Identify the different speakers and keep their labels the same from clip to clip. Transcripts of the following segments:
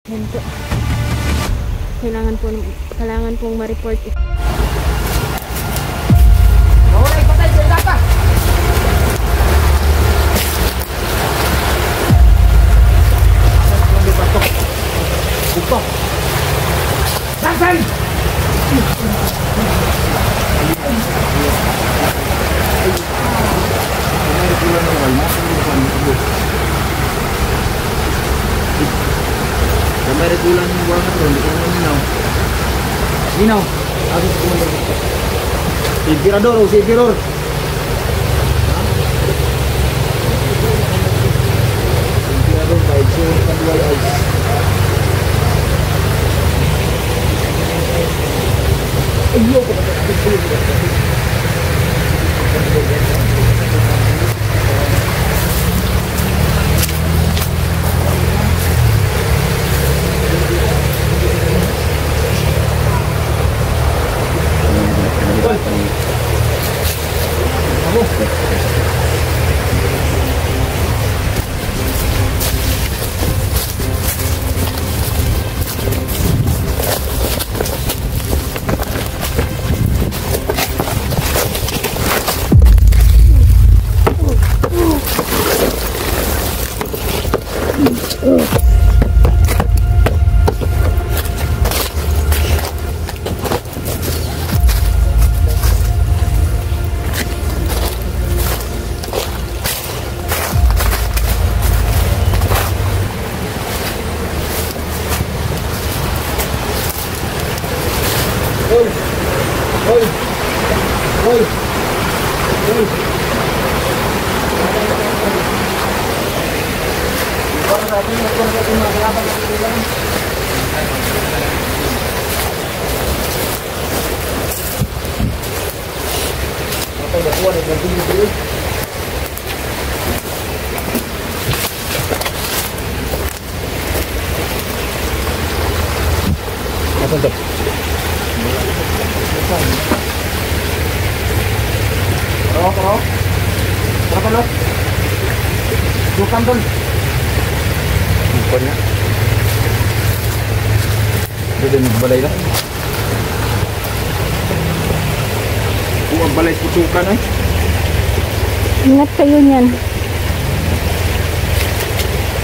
Speaker 1: Yan po. Kailangan pong ma-report ito.
Speaker 2: Nawala yung patay sa ilapa! Ito! Sansan! Sampai regulan yung buwangan ron, di ko naman ninaw. Ninaw! Agos ko naman. Si Emperador o si Emperor! Si Emperador kahit siya kaduwal ay. Ayaw ko na. Bukan dong. Bukan ya. Udah balay lah. Bukan balay putukan eh.
Speaker 1: Ingat kayo niyan.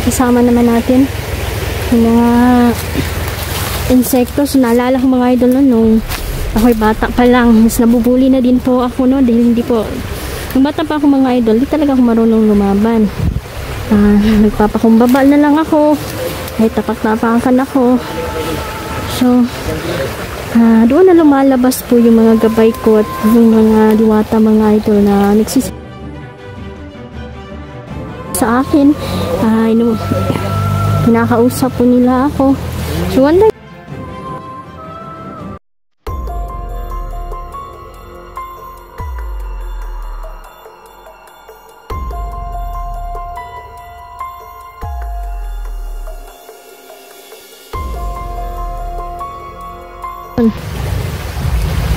Speaker 1: Isama naman natin yung mga insektos. Naalala ko mga idol nung ako'y bata pa lang. Mas nabubuli na din po ako no dahil hindi po. Nung bata pa ako mga idol, di talaga ako marunong lumaban. Nagpapakumbaba na lang ako. May tapak-tapakan ako. So, doon na lumalabas po yung mga gabay ko at yung mga diwata mga idol na nagsis sa akin. Pinakausap po nila ako. So, one day,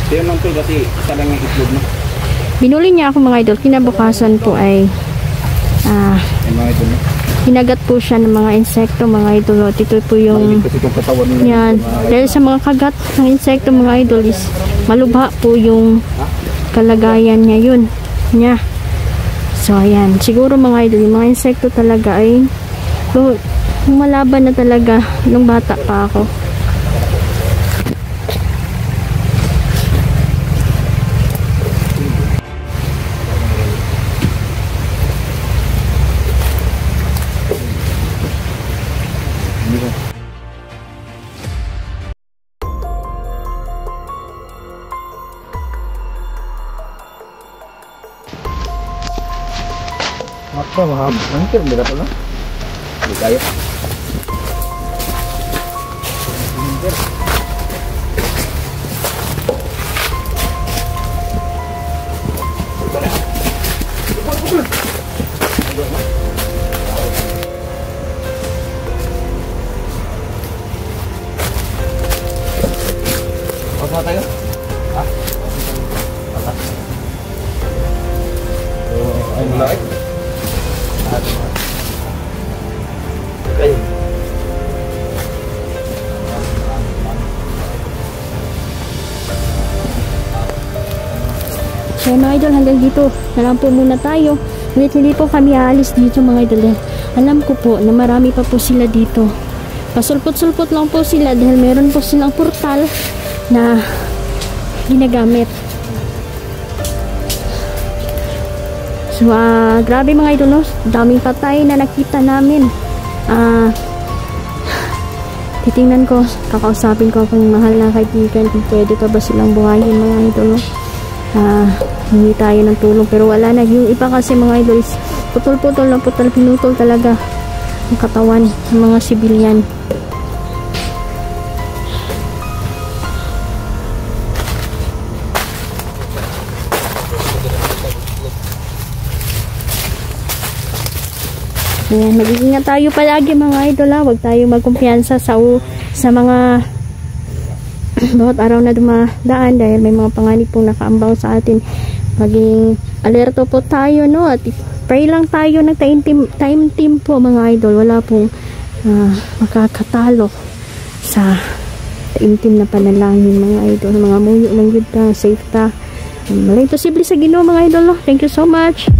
Speaker 2: Tiyan lang to kasi isa lang yung itlog mo.
Speaker 1: binuli niya ako mga idol. Kinabukasan po ay
Speaker 2: Mga ito mo.
Speaker 1: hinagat po siya ng mga insekto mga idol. Ito po yung
Speaker 2: Kasi itong katawan mo.
Speaker 1: yan. Dahil sa mga kagat ng insekto mga idol is malubha po yung kalagayan niya yun. Niya. So ayan. Siguro mga idol, yung mga insekto talaga ay lumalaban na talaga nung bata pa ako.
Speaker 2: Apa mahal? Hampir berapa lah? Dikaya. Apa tayo? Ah? Apa? Oh, ay mulai. Ayun.
Speaker 1: Kaya mga idol, hanggang dito na lang po muna tayo. Ngunit hindi po kami aalis dito mga idol. Alam ko po na marami pa po sila dito. Pasulpot-sulpot lang po sila dahil meron po silang portal na ginagamit. So, grabe mga idol, no? Daming patay na nakita namin. Titingnan ko, kakausapin ko kung mahal na kaibigan, kung pwede pa ba silang buhayin mga idol, no? Hindi tayo ng tulong, pero wala na. Yung iba kasi mga idol is putol-putol na putol, pinutol talaga ang katawan ng mga sibilyan. Ayan, mag-iingat tayo palagi mga idol, ha. Huwag tayo magkumpiyansa sa mga bawat araw na dumadaan dahil may mga panganib pong nakaambang sa atin. Maging alerto po tayo, no, at pray lang tayo ng time team po mga idol. Wala pong makakatalo sa time team na panalangin mga idol. Mga muyo ng good na, safe ta. Malay posible sa Ginoo mga idol, no? Thank you so much.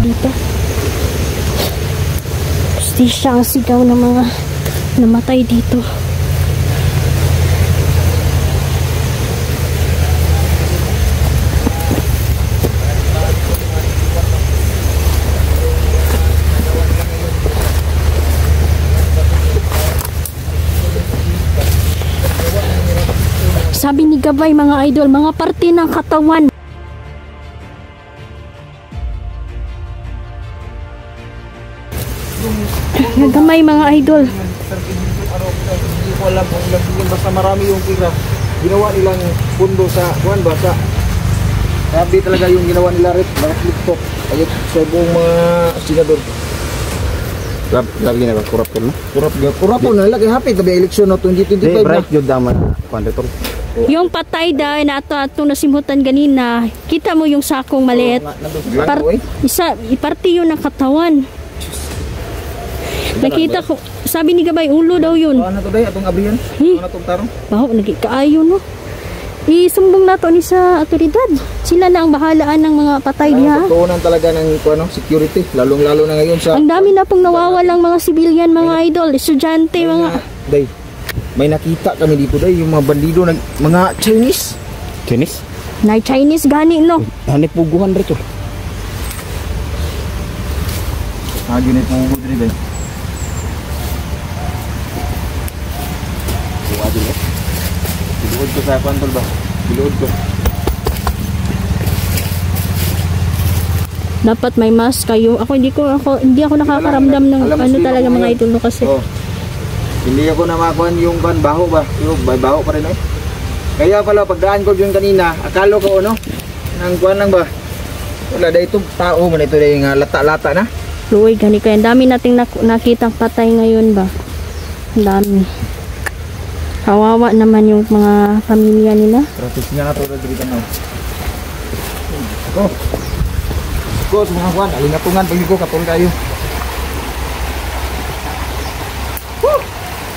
Speaker 1: Dito justisya ang sigaw ng mga namatay dito. Sabi ni Gabay mga idol, mga parte ng katawan. Nagamay mga idol.
Speaker 2: Hindi ko alam kung ilang billion, basta marami yung pira. Ginawa nilang pundo sa kuwan ba sa grabe talaga yung ginawa nila rin, mga flip-top ayun sa buong mga senador.
Speaker 3: Grabe na koruptor no?
Speaker 2: Koruptor na lagi happy kabi eleksyon no 2025 na.
Speaker 3: Bright jud daman kwandator.
Speaker 1: Yung patay dahil na ato nasimutan ganina, kita mo yung sakong maliit. Iparti yun ng katawan. Nakita ko, sabi ni Gabay, ulo daw yun.
Speaker 2: Ano to day atong abrihan? Ano tong tarong?
Speaker 1: Baho, nagkaayo no. Isumbong nato ni sa otoridad. Sila na ang bahalaan ng mga patay diha.
Speaker 2: Tuunan talaga ng security, lalong-lalo na ngayon sa.
Speaker 1: Ang dami na pong nawawalang mga sibilyan, mga idol, estudyante, mga.
Speaker 2: Day, may nakita kami dito day, yung mga bandido ng mga Chinese.
Speaker 3: Chinese?
Speaker 1: Na Chinese gani no.
Speaker 3: Hanip puguhan rito.
Speaker 2: Ginit mo ugod rin day. Biluod ko sa kwantol ba? Biluod ko.
Speaker 1: Dapat may mask kayo. Hindi ako nakakaramdam ng ano talaga mga idol no kasi.
Speaker 2: Oh. Hindi ako namakuan yung baho ba? Yung baho pa rin eh. Kaya pala pagdaan ko dyan kanina, akala ko ano? Nang kuan lang ba? Wala dahil itong tao man ito dahil nga lata-lata na.
Speaker 1: Luway gani kaya ang dami nating nakitang patay ngayon ba? Ang dami. Kawawa naman yung mga pamilya nila.
Speaker 2: Traffic niya nga ito dito na. Ako. Ako sa mga kuwan, alingatungan pag ko kapon kayo.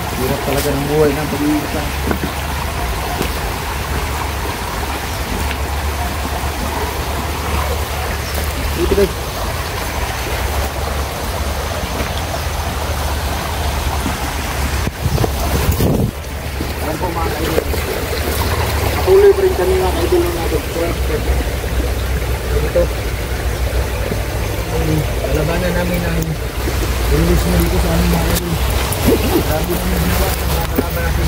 Speaker 2: Hirap talaga ng buhay ng pag-iisan. Dito guys. Patuloy pa rin kami mga kaidol natin. Ito. Lalabanan namin ang release mo dito sa aming mga kaidol. Grabe namin ginawa sa mga kalaban natin.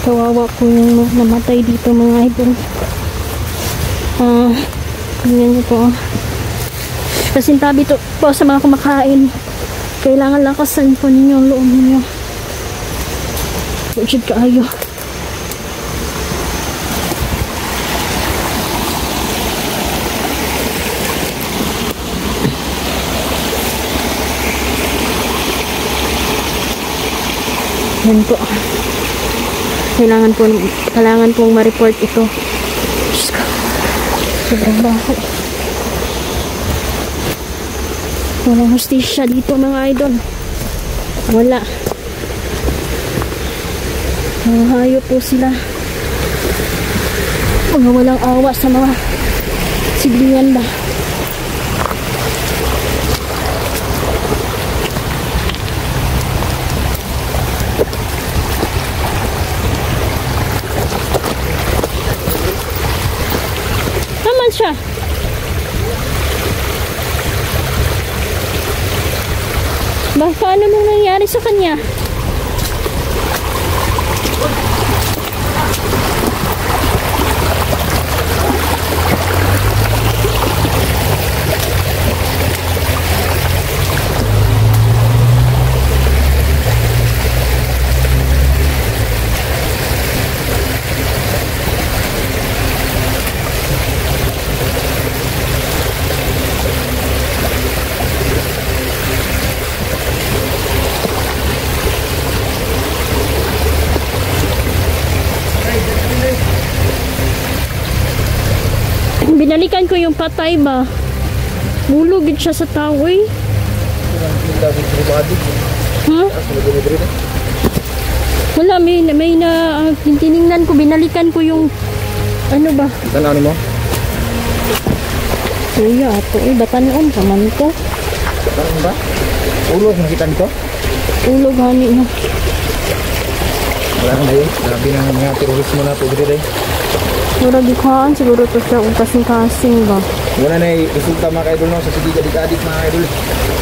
Speaker 1: Kawawa po yung namatay dito mga idol. Ganyan nyo po. Kasintabi to po sa mga kumakain. Kailangan lakasan po ninyo ang loob ninyo. Huwag kaayo. Yan po. Kailangan pong ma-report ito. Diyos ko. Sobrang baho. Walang hustisya dito mga idol. Wala. Mga hayop po sila. Mga walang awa sa mga sibliyan ba. Naman siya. Paano mo nangyari sa kanya? Binalikan ko yung patay ba? Bulugid siya sa tawoy. Wala, may tiningnan ko, binalikan ko yung ano ba?
Speaker 3: Tanaw mo?
Speaker 1: Kuya, ato batanon pa man ko.
Speaker 3: Tanaw ba? Ulog nakita nito?
Speaker 1: Ulog hani na.
Speaker 3: Wala na yun. Grabe na mga terorismo na ito dito eh.
Speaker 1: Mura gikuhaan siguro to siya kung kasing-kasing ba.
Speaker 3: Wala na resulta mga ka-idol no, sa sige adik-adik mga ka-idol.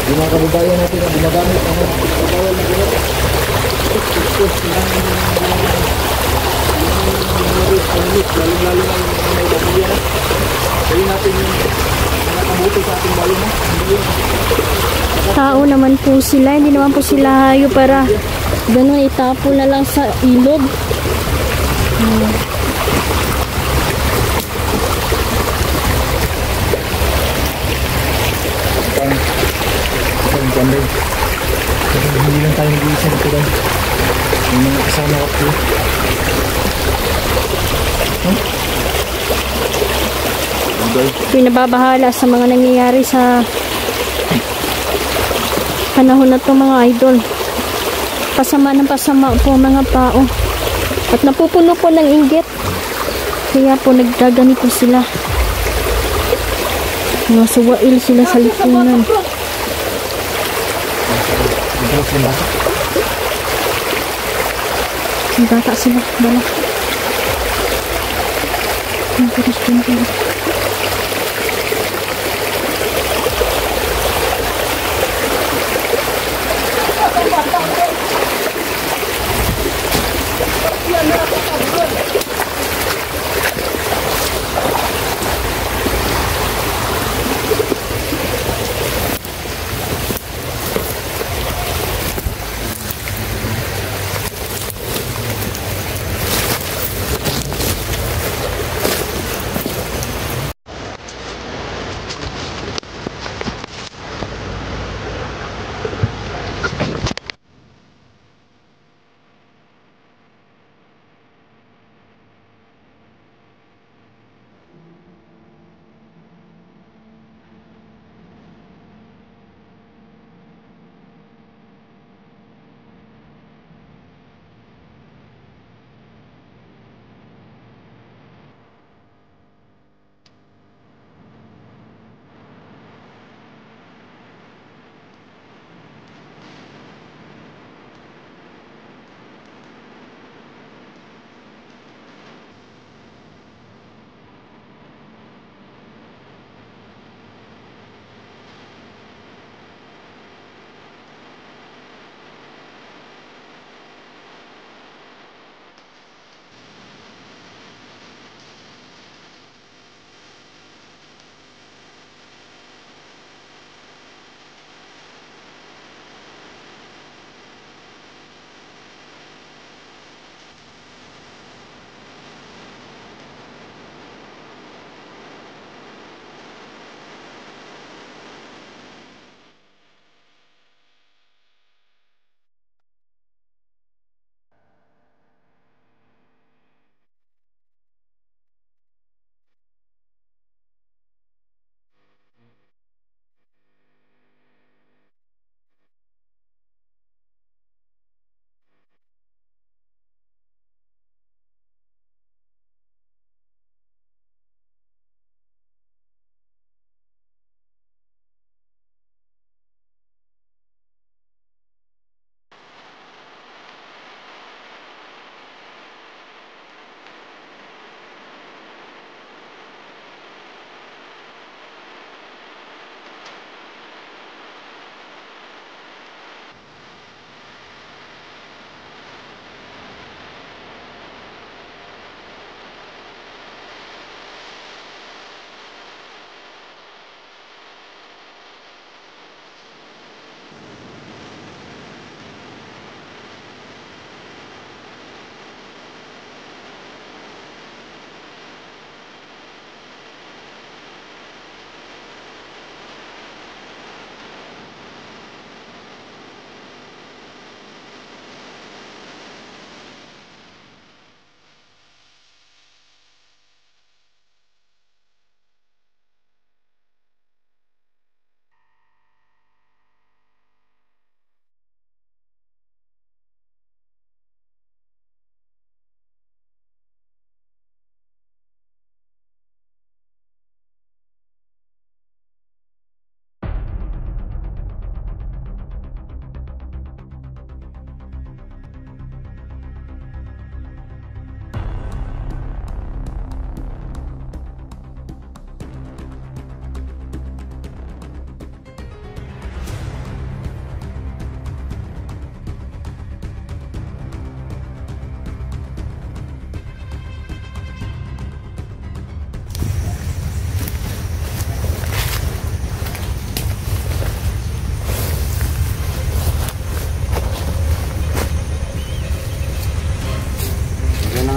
Speaker 3: Yung mga kababayan natin na gumagamit ng mga kababayan na gano'n. Lalo-lalo na yung mga may babuyan na. Kaya natin yung mga kabuto sa ating bayan na.
Speaker 1: Tao naman po sila, hindi naman po sila hayo para ganun itapo na lang sa ilog.
Speaker 3: Ganda yun. Kasi hindi lang tayo nag-iisa dito guys. May mga kasama ko po.
Speaker 1: Pinababahala sa mga nangyayari sa panahon na to mga idol. Pasama ng pasama po mga tao. At napupuno po ng inggit. Kaya po nagdaganito sila. Mga suwail sila sa lipunan. Ang bata sila, bala. Ang putos din po.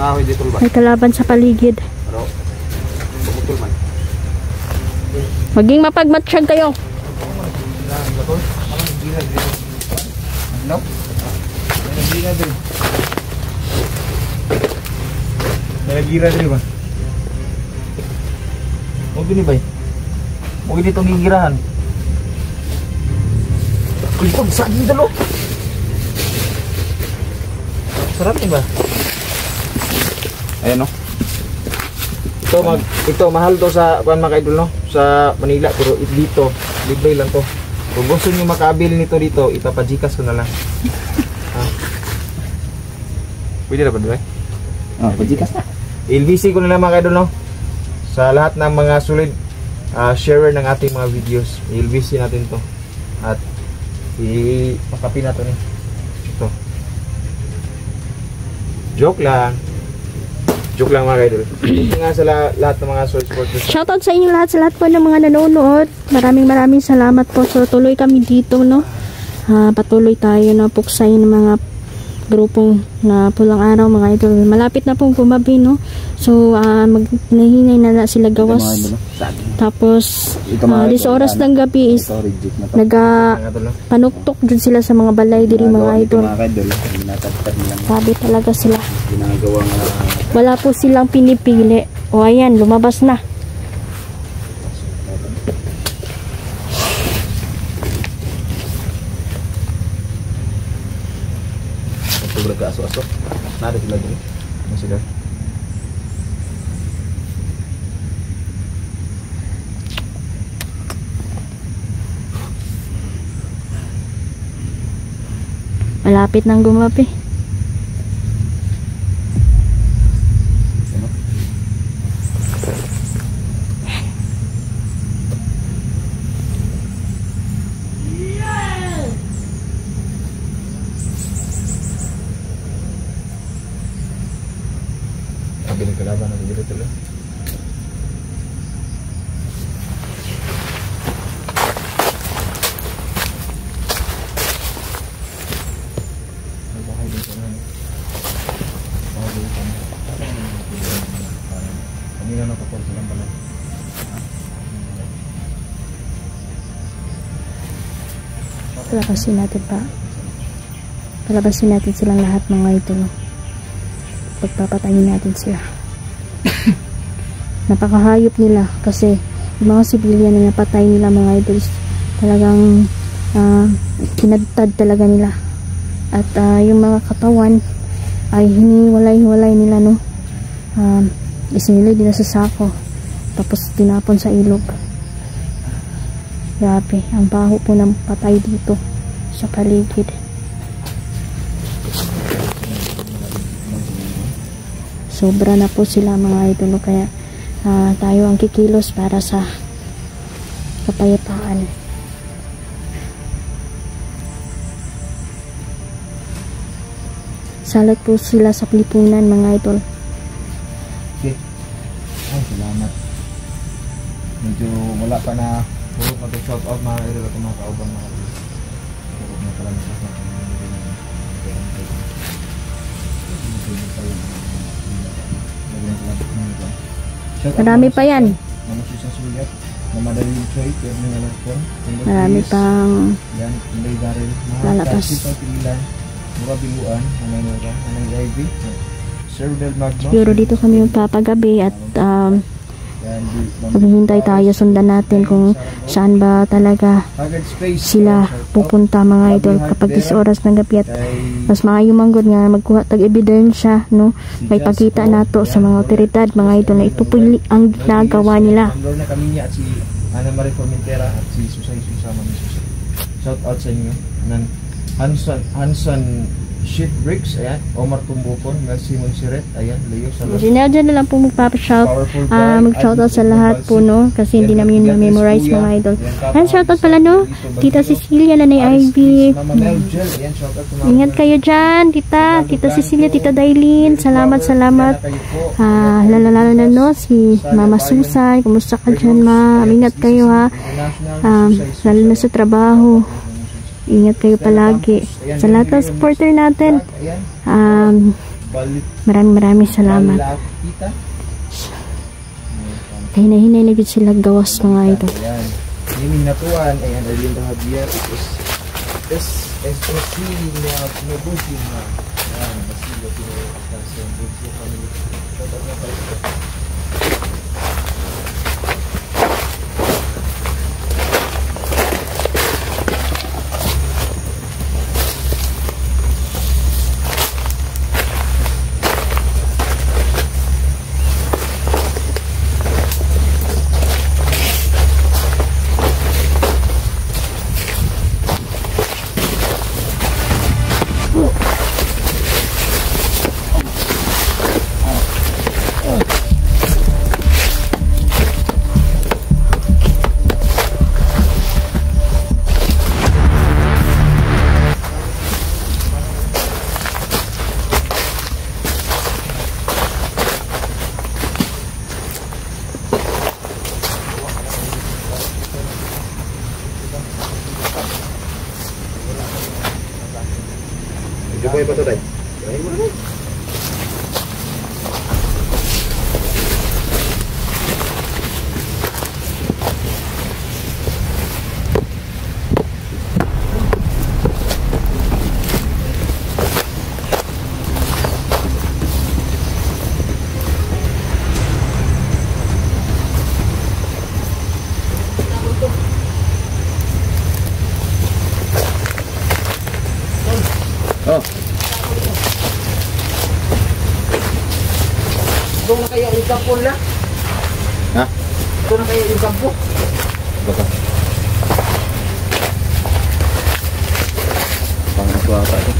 Speaker 2: nangahoy dito ba?
Speaker 1: May kalaban sa paligid.
Speaker 2: Pero, pumutol man.
Speaker 1: Maging mapagmatsyag kayo.
Speaker 2: No? Nagira din. Nagira din ba? Huwag gini ba? Huwag gini itong gigirahan. Kulipag saan yung dalo? Sarap din ba? Ayan no? Ito mahal to sa mga idol no? Sa Manila pero dito libre lang to. Kung gusto nyo makabil nito dito, ipapajikas ko na lang. Pwede na ba doon?
Speaker 3: Pajikas na.
Speaker 2: LBC ko na lang mga idol no? Sa lahat ng mga solid sharer ng ating mga videos. LBC natin to. At ipakapin natin ito. Joke lang. Joke lang mga idol. Ito nga sa lahat ng mga solid supporters.
Speaker 1: Shoutout sa inyo lahat, sa lahat po ng mga nanonood. Maraming salamat po. So tuloy kami dito no. Patuloy tayo na puksayin ng mga grupong na pulang araw mga idol. Malapit na pong gumabi no. So nahinay na sila gawas. Tapos this oras ng gabi is panuktok dyan sila sa mga balay diri mga idol. Sabi talaga sila. Wala po silang pinipili. O ayan, lumabas na.
Speaker 2: Sobrang kaaso-aso. Nada sila dito. Ano sila?
Speaker 1: Malapit nang gumabi.
Speaker 2: Kalaban na dito talaga. Kanina na kapag silang pala.
Speaker 1: Palabasin natin pa. Palabasin natin silang lahat mga ito. Pagpapatayin natin sila. Napakahayop nila kasi yung mga civilian na napatay nila mga idols talagang kinadtad talaga nila at yung mga katawan ay hiniwalay-hiwalay nila no. Isinilid nila sa sako tapos tinapon sa ilog. Grabe, ang baho po ng patay dito sa paligid. Sobra na po sila mga idol kaya tayo ang kikilos para sa kapayapaan. Salat po sila sa Pilipinas mga idol.
Speaker 2: Okay. Ay, salamat. Medyo wala pa na puro mag-shout out mga idol at mga kaubang mga idol. Puro na pala na sa
Speaker 1: marami pa yan. Marami pang lalapas. Siguro dito kami magpapagabi at maghihintay tayo, sundan natin kung saan ba talaga sila pupunta mga idol kapag is oras ng gabi at mas maayo manggod nga magkuha tag ebidensya no, may pagkita nato sa mga otoridad mga idol na ito po ang ginagawa nila.
Speaker 2: Shout out sa inyo Hanson Sheet Bricks, ayan, Omar Tumbukon, Simon Siret, ayan, Leo Salazar.
Speaker 1: Dyan na lang po mag-shout out sa lahat po no, kasi hindi namin yun ma-memorize mga idol. Ayan, shout out pala no, Tita Cecilia, Nanay Ivy. Ingat kayo dyan, Tita Cecilia, Tita Dailin, salamat. Lalo na no, si Mama Susan, kumusta ka dyan ma, ingat kayo ha, lalo na sa trabaho. Ingat kayo palagi. Sa lahat ng supporter natin,
Speaker 3: Balit.
Speaker 1: Maraming salamat.
Speaker 3: Kita.
Speaker 1: Kaya nahinay na gid sila gawas mga idol.
Speaker 3: Ayan. Yung natuan ay ang Arlinda Javier SSC na pinubusin na. Ayan, Basilio pinubusin sa Bunsio Family.
Speaker 2: Jokoy pa to tayo. Oh.
Speaker 3: Ito na kaya yung kampo nila?
Speaker 2: Ha?
Speaker 3: Ito na kaya yung kampo?
Speaker 2: Baka. Pangato ata ito.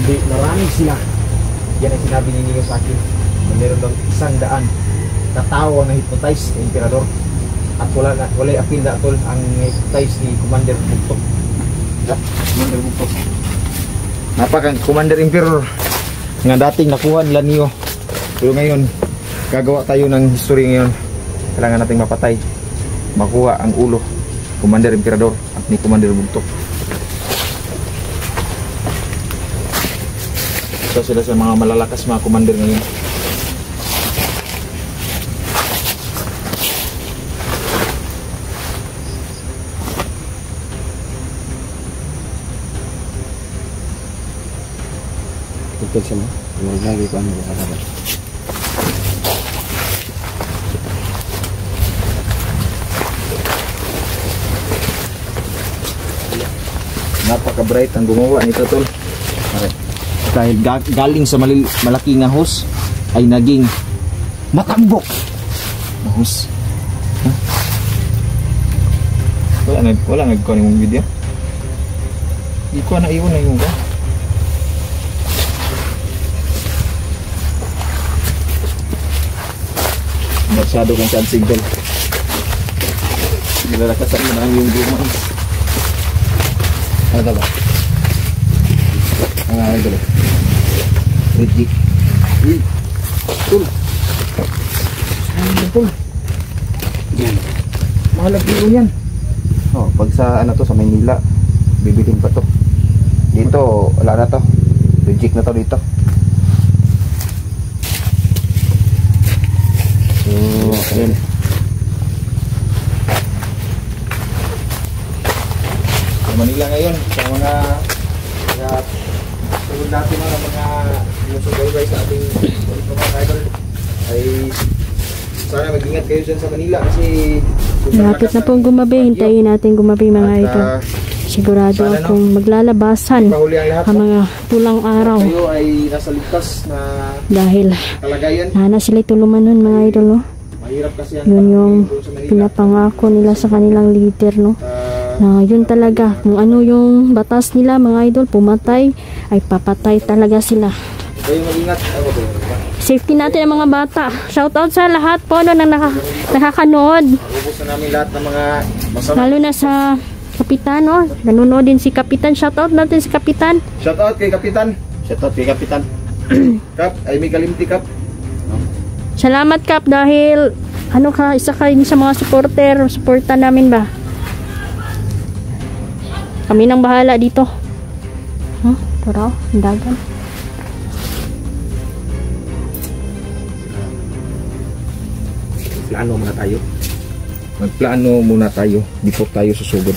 Speaker 3: Hindi, marami sila. Yan ang sinabi ni Nino sa akin. Na meron daw 100 na tao ang na-hypnotize ni Emperador. At wala apil na tol ang hypnotize ni Commander Bugtok. Commander Bugtok.
Speaker 2: Napakang Commander Emperor nga dating nakuha nila niyo. Pero ngayon, gagawa tayo ng history ngayon. Kailangan nating mapatay. Makuha ang ulo Commander Emperador at ni Commander Bugtok. So sila sa mga malalakas mga commander ngayon.
Speaker 3: Betul sama. Luar lagi kan sahabat.
Speaker 2: Napaka-bright ang gumawa nito tol. Okay. Dahil galing sa malaking ahos ay naging matambok ahos. Huh? Wala nagkuha ng video. Di ko na iwan na yung ba? Masyado kang chance signal. Nilalakasan mo na ang yung gumang. Ano ba? Ito lang. Rejik. Tul. Tul. Yan. Mahalag dito yan. Oh, pag sa ano to sa Maynila, bibiling pa to. Dito, wala na to. Rejik na to dito. So, ayun. Sa Manila ngayon, sa mga tulad natin mga sinusubaybay sa ating mga idol ay sana mag-ingat kayo dyan sa Manila kasi
Speaker 1: Malapit na pong gumabi. Hintayin natin gumabi mga idol. Sigurado akong maglalabasan ang mga pulang araw.
Speaker 2: Kayo ay nasa ligtas na
Speaker 1: Dahil
Speaker 2: kalagayan.
Speaker 1: sana sila tuluman nun mga idol. No?
Speaker 2: Mahirap kasi
Speaker 1: Yun yung pinapangako nila sa kanilang leader. No? Na yun talaga. Kung ano yung batas nila mga idol, pumatay, ay papatay talaga sila.
Speaker 2: Kayo mag-ingat.
Speaker 1: Safety natin ang mga bata. Shoutout sa lahat po no, na nakakanood.
Speaker 2: Ubus na namin lahat ng mga masama.
Speaker 1: Lalo na sa Kapitan, no? Nanonood din si Kapitan. Shoutout natin si Kapitan.
Speaker 2: Shoutout kay Kapitan. Shoutout kay Kapitan. Kap, ay may kalimti Kap.
Speaker 1: Salamat Kap dahil ano ka, isa ka sa mga supporta namin ba? Kami nang bahala dito. Ito raw, ang dagan.
Speaker 2: Plano muna tayo. Magplano muna tayo. Before tayo susugod.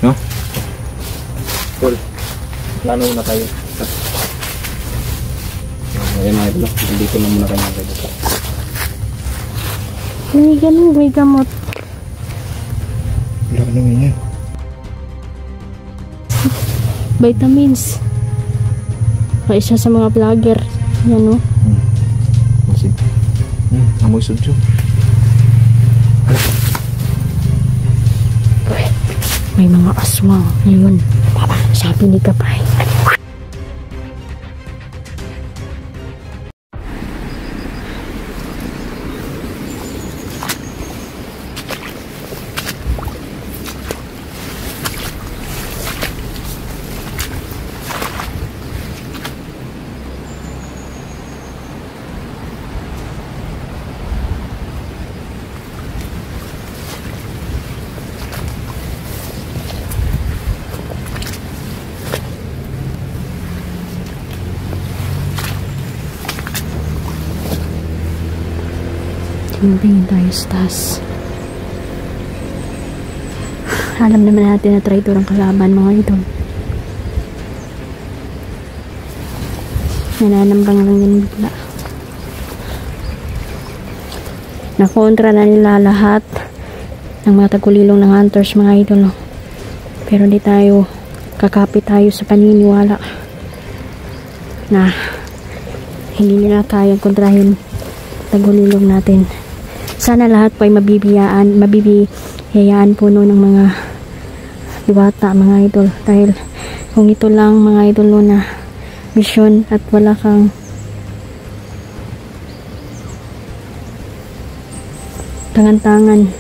Speaker 2: No? Cool. Plano muna tayo. Ayan mga ito. Dito na muna tayo.
Speaker 1: May ganun, may gamot.
Speaker 2: Wala ka naman yan.
Speaker 1: Vitamins. Isa sa mga vlogger. Yan o.
Speaker 2: Masin. Amoy sudyo.
Speaker 1: May mga aswang. Ngayon. Sabi ni Kapay. Tingin tayo sa taas. Alam naman natin na traitor ang kalaban mga idol. Nananambang lang yan bigla. Nakontra na nila lahat ng mga tagulilong ng hunters mga idol. Pero di tayo kakapit tayo sa paniniwala na hindi nila kayang kontrahin tagulilong natin. Sana lahat po ay mabibiyayaan po no ng mga diwata mga idol. Dahil kung ito lang mga idol no na mission at wala kang tangan-tangan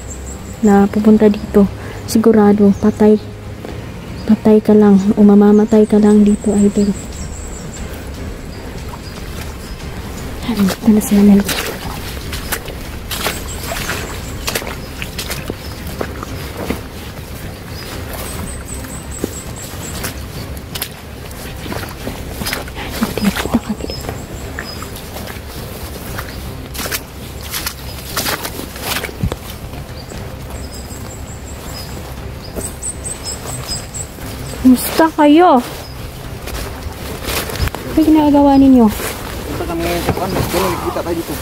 Speaker 1: na pupunta dito, sigurado patay ka lang o mamamatay ka lang dito idol. Ito na sila nila. Kumusta kayo? Ano ginagawa ninyo?
Speaker 2: Punta kami ngayon sa kwan. Pero nakikita tayo dito.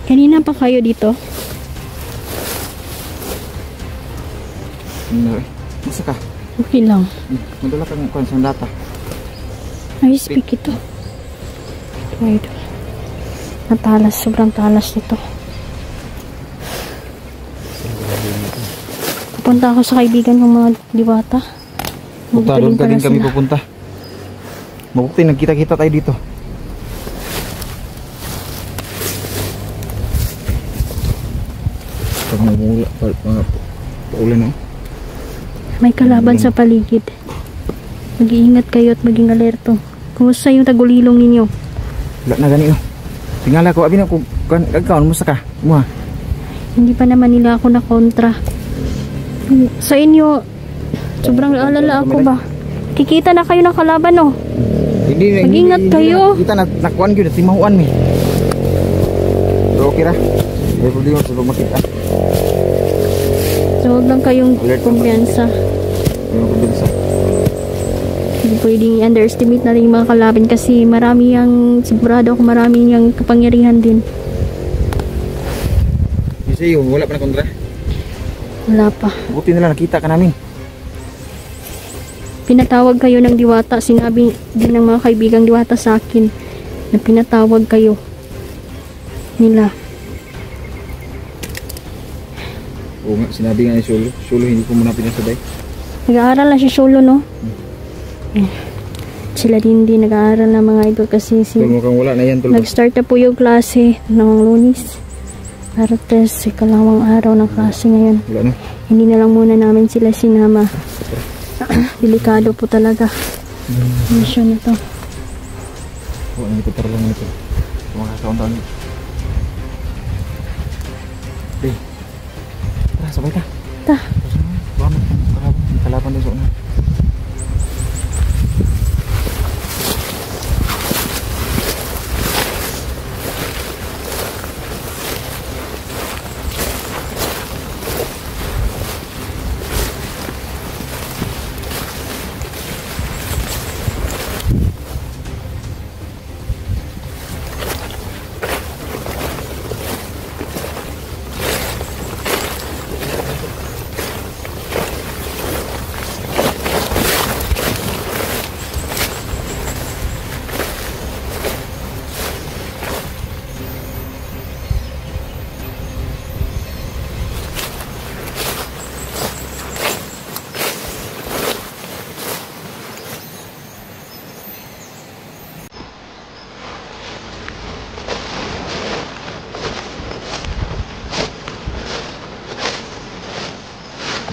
Speaker 1: Kanina pa kayo dito?
Speaker 2: Masa ka?
Speaker 1: Okay lang.
Speaker 2: Madala kang kwan sa data.
Speaker 1: Ay, speak ito. Wait. Natalas. Sobrang talas nito. Pupunta ako sa kaibigan ng mga diwata.
Speaker 2: Punta doon ka din kami pupunta. Mabuti nagkita-kita tayo dito. Pag mga paulan no?
Speaker 1: May kalaban sa paligid. Mag-iingat kayo at maging alerto. Kumusta yung tagulilong ninyo?
Speaker 2: Wala na ganito. Tingala ko, abi na ko, kagkaon mo sa ka. Muha.
Speaker 1: Hindi pa naman nila ako na kontra. Sa inyo, sobrang alala ako ba? Kikita na kayo ng kalaban, no? Mag-ingat kayo.
Speaker 2: Kita na nakuan ko, timahuan mi. Pero okay ra. May problema sa makita.
Speaker 1: So, huwag lang kayong kumpiyansa. Hindi pwedeng i-underestimate natin yung mga kalaban kasi marami yung, sigurado ako marami yung kapangyarihan din.
Speaker 2: Kasi yun, wala pa na kontra?
Speaker 1: Wala pa.
Speaker 2: Buti nila nakita ka namin.
Speaker 1: Pinatawag kayo ng diwata. Sinabi din ng mga kaibigang diwata sa akin na pinatawag kayo nila.
Speaker 2: Oo nga, sinabi nga ni Sholo. Sholo, hindi ko muna pinasabay.
Speaker 1: Nag-aaral na si Sholo, no? Sila din nag-aaral na mga idol kasi
Speaker 2: Mukhang wala na yan tol.
Speaker 1: nag-start na po yung klase ng Lunes. Para test, ikalawang araw ng klase ngayon.
Speaker 2: Wala na.
Speaker 1: Hindi na lang muna namin sila sinama. Delikado po talaga. Mission na to.
Speaker 2: Wala na ito, tara lang ito. Mga taon-taon. Okay. Tara, sabay ta.
Speaker 1: Ta.
Speaker 2: Baka kalaban doon sa una.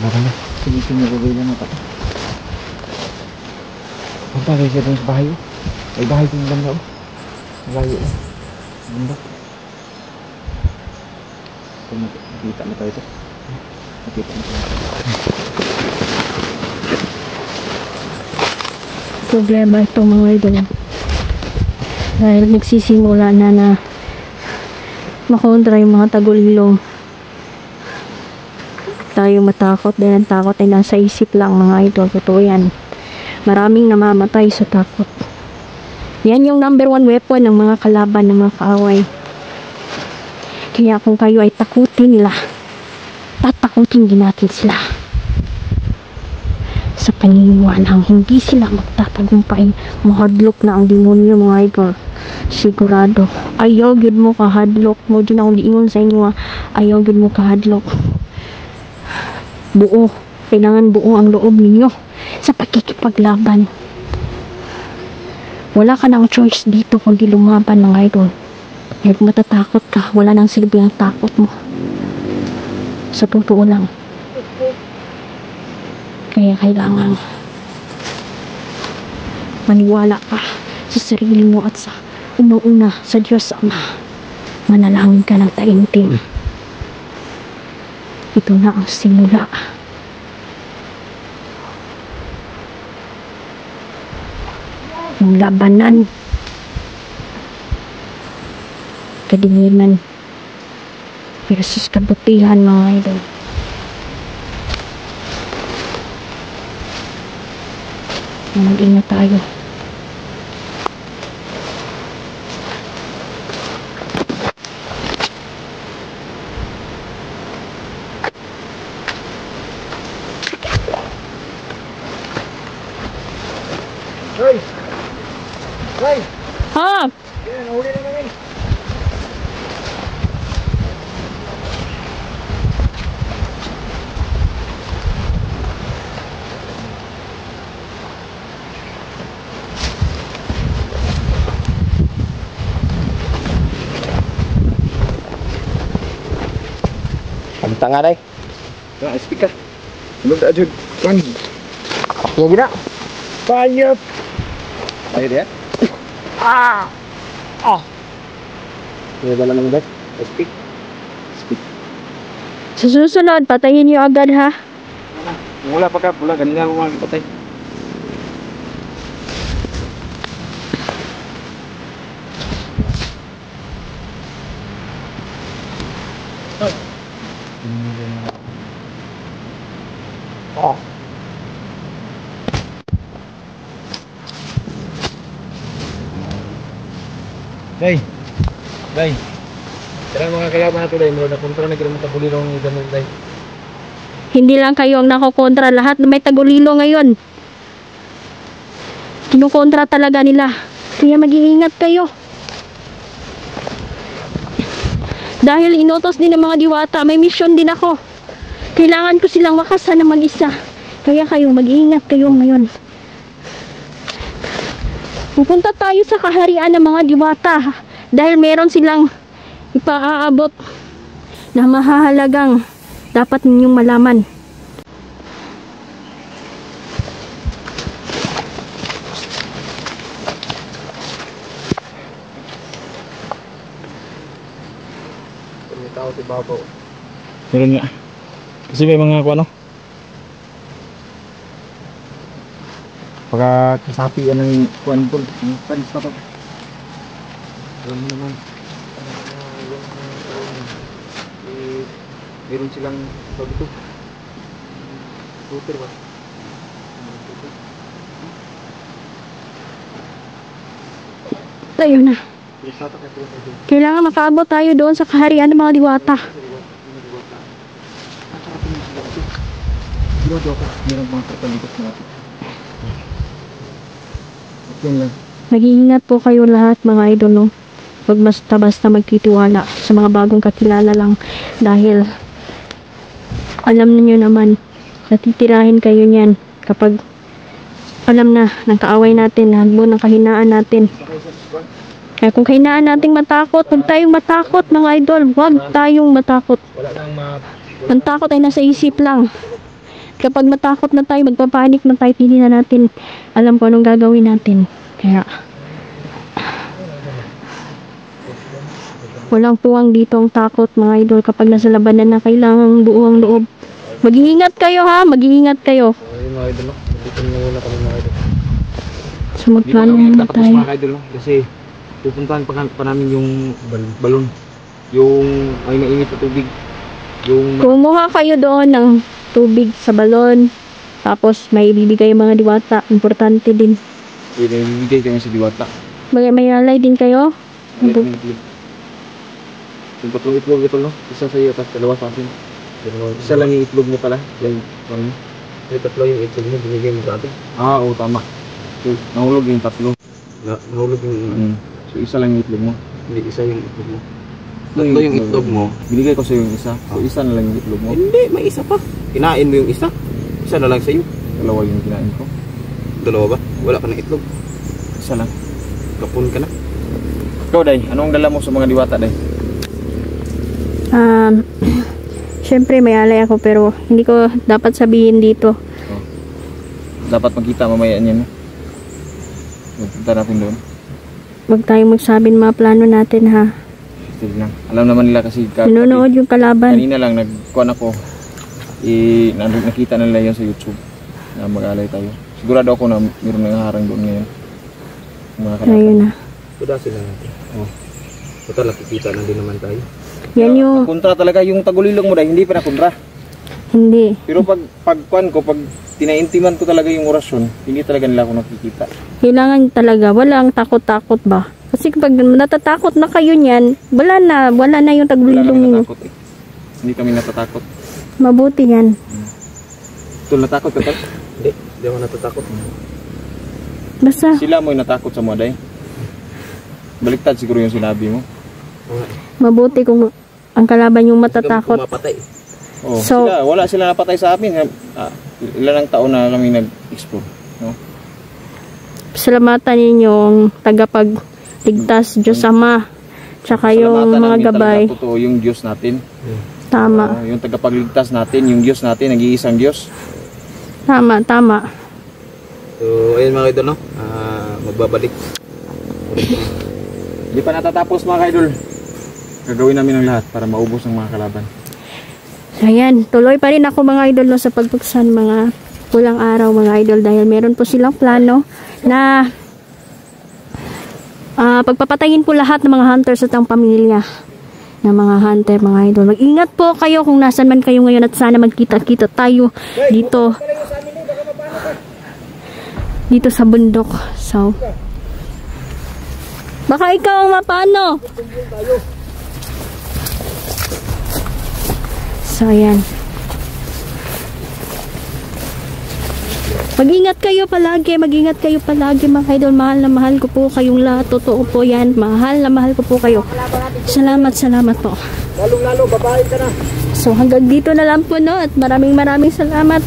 Speaker 2: Marami. Sige, pinagagay lang ito. Punta kayo siya doon sa bahay. May bahay din lang na. Malayo. Ganda. Nakita na tayo ito. Nakita na tayo.
Speaker 1: Problema itong mga idol. Dahil nagsisimula na makontra yung mga tagulilong. Tayo matakot dahil ang takot ay nasa isip lang mga idol. Totoo yan. Maraming namamatay sa takot. Yan yung number 1 weapon ng mga kalaban, ng mga kaaway. Kaya kung kayo ay takutin nila, tatakutin din natin sila. Sa paniniwalang hindi sila magtatagumpay, mahadlok na ang demonyo mga idol. Sigurado. Ayaw yun mo kahadlok. Mo din akong diingon sa inyo. Ayaw yun mo kahadlok. Buo. Kailangan buo ang loob ninyo sa pagkikipaglaban. Wala ka ng choice dito kundi lumaban mga idol. Kahit matatakot ka, wala nang silbi ang takot mo. Sa totoo lang. Kaya kailangan maniwala ka sa sarili mo at sa una sa Diyos Ama. Manalangin ka ng taimtim. Ito na ang simula. Ng labanan. Kadiliman versus kabutihan mga idol. Mag-ingat tayo.
Speaker 2: Hoy! Hoy!
Speaker 1: Ha?
Speaker 2: Yan, nahuli na namin.
Speaker 3: Ang tanga day.
Speaker 2: Ya, speak ka. Belum tak ada kan. Apa guna? Banyak. Ayo dia. Ini dalam nama guys. Speak. Speak.
Speaker 1: Sa susunod, patayin niyo agad ha.
Speaker 2: Mula pa ka, pula kanina mo patay. Oh. Day. Day. Tara mga kalaban nato day, mo na kontra na kita tagulilong ni Daniel day.
Speaker 1: Hindi lang kayo ang nakokontra. Lahat na may tagulilo ngayon. Kinukontra talaga nila. Kaya mag-iingat kayo. Dahil inutos din ng mga diwata, may mission din ako. Kailangan ko silang wakasan na mag-isa. Kaya kayo, mag-iingat kayo ngayon. Pupunta tayo sa kaharian ng mga diwata dahil meron silang ipaaabot na mahahalagang dapat ninyong malaman.
Speaker 2: May tao si Babaw.
Speaker 3: Meron nga. Kasi may mga ano. Pagkasapian ng kuan po. Panis pa to.
Speaker 2: Alam naman. Meron silang tawag ito. Scooter ba?
Speaker 1: Tayo na. Kailangan makaabot tayo doon sa kaharian ng mga diwata.
Speaker 3: Meron mga kapalitos natin. Yan lang.
Speaker 1: Mag-iingat po kayo lahat mga idol, no? Huwag basta-basta magtitiwala sa mga bagong kakilala lang dahil alam niyo naman natitirahin kayo niyan kapag alam na ng kaaway natin, hagbo ng kahinaan natin. Kaya kung kahinaan nating matakot, huwag tayong matakot mga idol, huwag tayong matakot. Ang takot ay nasa isip lang. Kapag matakot na tayo, magpapanik na tayo, hindi na natin alam kung anong gagawin natin. Kaya walang puwang dito ang takot mga idol kapag nasa labanan na kailangang buuang loob. Mag-iingat kayo ha, mag-iingat kayo.
Speaker 2: Ayun mga idol, dito muna kami mga idol.
Speaker 1: So magplano na tayo.
Speaker 2: Mga idol, kasi pupuntahan pa namin yung balon. Yung ay mainit na tubig. Yung
Speaker 1: Kumuha kayo doon ng tubig sa balon. Tapos may ibibigay yung mga diwata. Importante din.
Speaker 2: ibigay kami sa diwata.
Speaker 1: May alay din kayo.
Speaker 2: Yung tatlong itlog ito, no? Isa sa iyo, tapos dalawa sa akin. Isa lang yung itlog mo pala. Yung tatlo yung itlog mo, binigay mo sa atin. Ah, oo, tama. So, nahulog yung tatlo. Nahulog yung... So, isa lang yung itlog mo. Hindi, isa yung itlog mo. Tatlo yung itlog mo. Binigay ko sa iyo yung isa. So, isa na lang yung itlog mo. Hindi, may isa pa. Kinain mo yung isa. Isa na lang sa iyo. Dalawa yung kinain ko. Dalawa ba? Wala ka ng itlog. Isa lang. Kapun ka na. Ikaw, Day, anong dala mo sa mga diwata, Day?
Speaker 1: Syempre may alay ako pero hindi ko dapat sabihin dito.
Speaker 2: Oh. Dapat magkita mamaya niyan. Magpunta natin doon.
Speaker 1: Huwag tayong magsabi ng mga plano natin ha.
Speaker 2: Sige lang. Alam naman nila kasi
Speaker 1: nanonood yung kalaban.
Speaker 2: Kanina lang nagkuhan ako. Nakita nila yun sa YouTube na mag-alay tayo. Sigurado ako na mayroon nang harang doon ngayon. Mga kalaban.
Speaker 1: Ayun na.
Speaker 2: Tudasin lang natin. Oh. Total nakikita na din naman tayo.
Speaker 1: Yan yung...
Speaker 2: Kontra talaga yung tagulilong mo, Day. Hindi pa na kontra.
Speaker 1: Hindi.
Speaker 2: Pero pag tinaintiman ko talaga yung orasyon, hindi talaga nila ako nakikita.
Speaker 1: Kailangan talaga, walang takot-takot ba? Kasi kapag natatakot na kayo niyan, wala na yung tagulilong niyo.
Speaker 2: Hindi kami natatakot.
Speaker 1: Mabuti yan.
Speaker 2: Tul, natakot ka tal? Hindi ako natatakot.
Speaker 1: Basta.
Speaker 2: Sila mo yung natakot sa mga, Day. Baliktad siguro yung sinabi mo.
Speaker 1: Mabuti kung ang kalaban yung matatakot.
Speaker 2: Oh,
Speaker 1: so,
Speaker 2: wala sila napatay sa amin. Ilan ang taon na kami nag-explore, no?
Speaker 1: Salamatan ninyong tagapagligtas Diyos Ama. Tsaka yung mga gabay.
Speaker 2: Totoo yung Diyos natin.
Speaker 1: Tama.
Speaker 2: Yung tagapagligtas natin, yung Diyos natin, nag-iisang Diyos.
Speaker 1: Tama, tama.
Speaker 2: So, ayun mga idol, no? Magbabalik. Hindi pa natatapos mga idol. Gagawin namin ang lahat para maubos ang mga kalaban.
Speaker 1: Ayan, tuloy pa rin ako mga idol no, sa pagbuksan mga pulang araw mga idol dahil meron po silang plano na pagpapatayin po lahat ng mga hunters at ang pamilya ng mga hunter mga idol. Mag-ingat po kayo kung nasan man kayo ngayon at sana magkita-kita tayo dito sa bundok. So, baka ikaw ang mapano. So, ayan. Mag-ingat kayo palagi mga idol. Mahal na mahal ko po kayong lahat. Totoo po yan. Mahal na mahal ko po kayo. Salamat po.
Speaker 2: Lalong-lalo, babae ka na.
Speaker 1: So, hanggang dito na lang po, no? At maraming salamat.